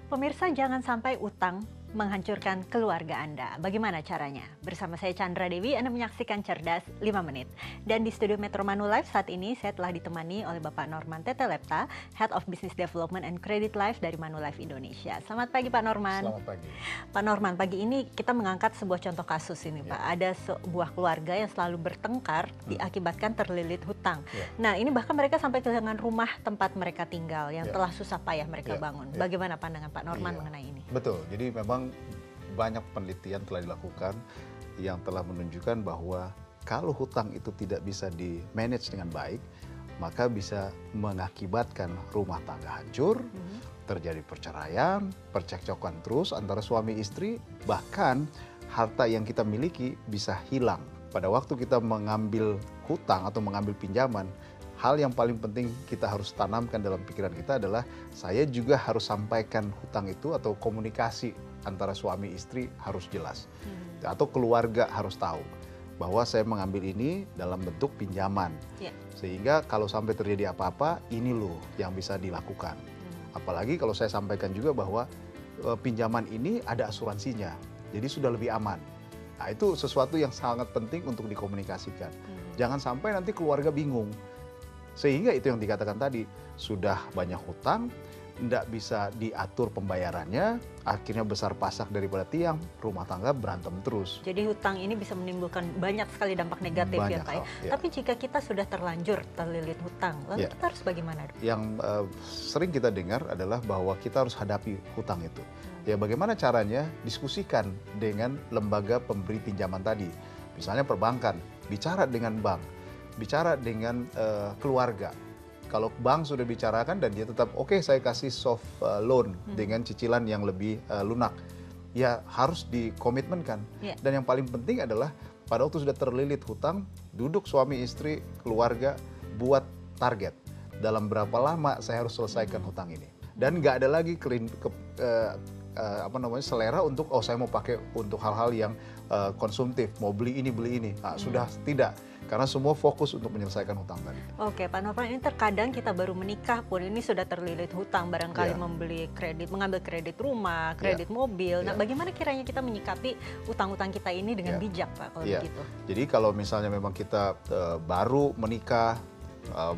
Pemirsa, jangan sampai utang menghancurkan keluarga Anda. Bagaimana caranya? Bersama saya Chandra Dewi, Anda menyaksikan Cerdas 5 Menit. Dan di studio Metro Manulife saat ini saya telah ditemani oleh Bapak Norman Tetelepta, Head of Business Development and Credit Life dari Manulife Indonesia. Selamat pagi Pak Norman. Selamat pagi. Pak Norman, pagi ini kita mengangkat sebuah contoh kasus ini Pak. Ada sebuah keluarga yang selalu bertengkar diakibatkan terlilit hutang. Nah, ini bahkan mereka sampai kehilangan rumah tempat mereka tinggal yang telah susah payah mereka bangun. Bagaimana pandangan Pak Norman mengenai ini? Betul, jadi memang banyak penelitian telah dilakukan yang telah menunjukkan bahwa kalau hutang itu tidak bisa di-manage dengan baik, maka bisa mengakibatkan rumah tangga hancur, terjadi perceraian, percekcokan terus antara suami istri, bahkan harta yang kita miliki bisa hilang. Pada waktu kita mengambil hutang atau mengambil pinjaman, hal yang paling penting kita harus tanamkan dalam pikiran kita adalah saya juga harus sampaikan hutang itu atau komunikasi antara suami istri harus jelas. Atau keluarga harus tahu bahwa saya mengambil ini dalam bentuk pinjaman. Sehingga kalau sampai terjadi apa-apa, ini loh yang bisa dilakukan. Apalagi kalau saya sampaikan juga bahwa pinjaman ini ada asuransinya, jadi sudah lebih aman. Nah, itu sesuatu yang sangat penting untuk dikomunikasikan. Jangan sampai nanti keluarga bingung. Sehingga itu yang dikatakan tadi, sudah banyak hutang, tidak bisa diatur pembayarannya, akhirnya besar pasak daripada tiang, rumah tangga berantem terus. Jadi hutang ini bisa menimbulkan banyak sekali dampak negatif ya Pak. Tapi jika kita sudah terlanjur terlilit hutang, lalu kita harus bagaimana? Yang sering kita dengar adalah bahwa kita harus hadapi hutang itu. Ya bagaimana caranya? Diskusikan dengan lembaga pemberi pinjaman tadi. Misalnya perbankan, bicara dengan bank, bicara dengan keluarga. Kalau bank sudah bicarakan dan dia tetap oke, saya kasih soft loan dengan cicilan yang lebih lunak, ya harus dikomitmenkan. Dan yang paling penting adalah pada waktu sudah terlilit hutang, duduk suami istri, keluarga, buat target. Dalam berapa lama saya harus selesaikan hutang ini. Dan nggak ada lagi selera untuk saya mau pakai untuk hal-hal yang konsumtif, mau beli ini. Nah, sudah tidak. Karena semua fokus untuk menyelesaikan hutang tadi. Oke, Pak Norman, ini terkadang kita baru menikah pun ini sudah terlilit hutang, barangkali mengambil kredit rumah, kredit mobil. Nah, bagaimana kiranya kita menyikapi utang-utang kita ini dengan bijak, Pak, kalau begitu? Jadi kalau misalnya memang kita baru menikah,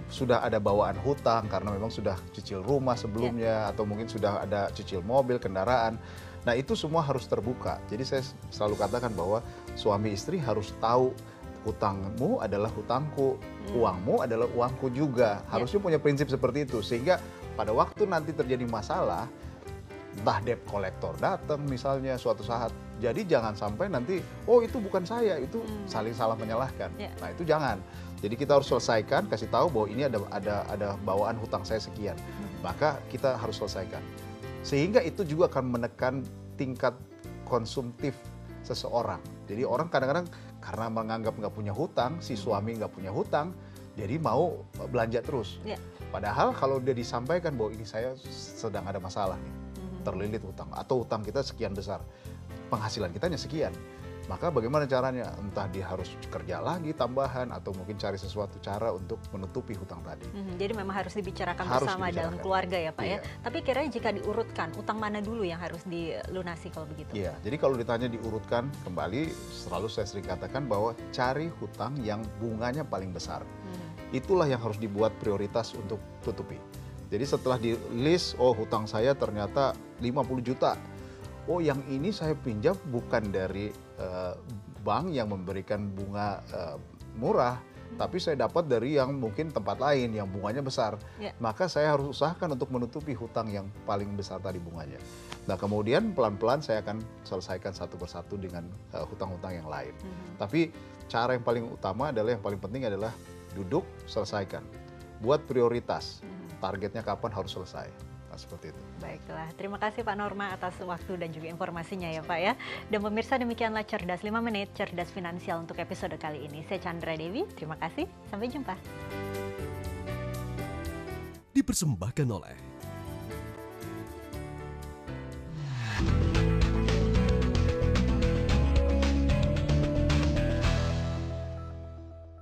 sudah ada bawaan hutang karena memang sudah cicil rumah sebelumnya, atau mungkin sudah ada cicil mobil, kendaraan. Nah, itu semua harus terbuka. Jadi saya selalu katakan bahwa suami istri harus tahu hutangmu adalah hutangku, uangmu adalah uangku juga. Harusnya punya prinsip seperti itu. Sehingga pada waktu nanti terjadi masalah, entah debt collector datang misalnya suatu saat. Jadi jangan sampai nanti, oh itu bukan saya, itu saling salah menyalahkan. Nah itu jangan. Jadi kita harus selesaikan, kasih tahu bahwa ini ada bawaan hutang saya sekian. Maka kita harus selesaikan. Sehingga itu juga akan menekan tingkat konsumtif seseorang. Jadi orang kadang-kadang karena menganggap nggak punya hutang, si suami nggak punya hutang, jadi mau belanja terus. Padahal kalau dia disampaikan bahwa ini saya sedang ada masalah nih, terlilit hutang, atau hutang kita sekian besar, penghasilan kita hanya sekian. Maka bagaimana caranya? Entah dia harus kerja lagi tambahan atau mungkin cari sesuatu cara untuk menutupi hutang tadi. Jadi memang harus dibicarakan bersama dalam keluarga ya Pak ya. Tapi kiranya jika diurutkan, utang mana dulu yang harus dilunasi kalau begitu? Iya, jadi kalau ditanya diurutkan kembali, selalu saya sering katakan bahwa cari hutang yang bunganya paling besar. Itulah yang harus dibuat prioritas untuk tutupi. Jadi setelah di list, oh hutang saya ternyata 50 juta. Oh yang ini saya pinjam bukan dari bank yang memberikan bunga murah, tapi saya dapat dari yang mungkin tempat lain yang bunganya besar. Maka saya harus usahakan untuk menutupi hutang yang paling besar tadi bunganya. Nah kemudian pelan-pelan saya akan selesaikan satu persatu dengan hutang-hutang yang lain. Tapi cara yang paling utama adalah, yang paling penting adalah duduk, selesaikan. Buat prioritas, targetnya kapan harus selesai. Seperti itu. Baiklah, terima kasih Pak Norman atas waktu dan juga informasinya ya Pak ya. Dan pemirsa, demikianlah Cerdas 5 Menit, Cerdas Finansial untuk episode kali ini. Saya Chandra Dewi, terima kasih, sampai jumpa. Dipersembahkan oleh